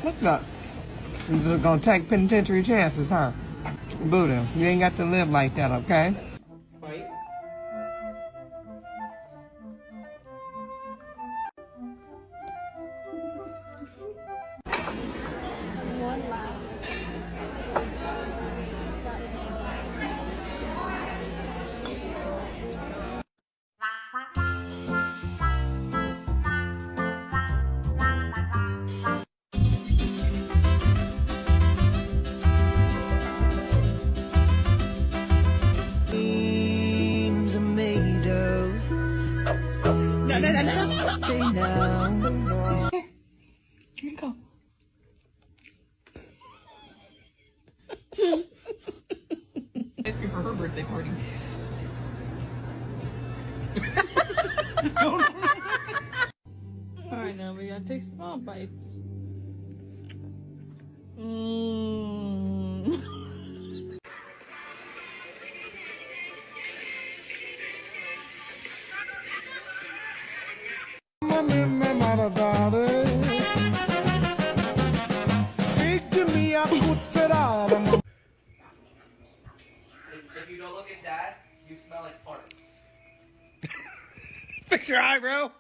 What's up? You just gonna take penitentiary chances, huh? Buddha, you ain't got to live like that, okay? Right. One last. Dreams are made of. No. They now. Here you go. Ice cream for her birthday party. Alright, now we gotta take small bites. If you don't look at Dad, you smell like fart. Fix your eyebrow.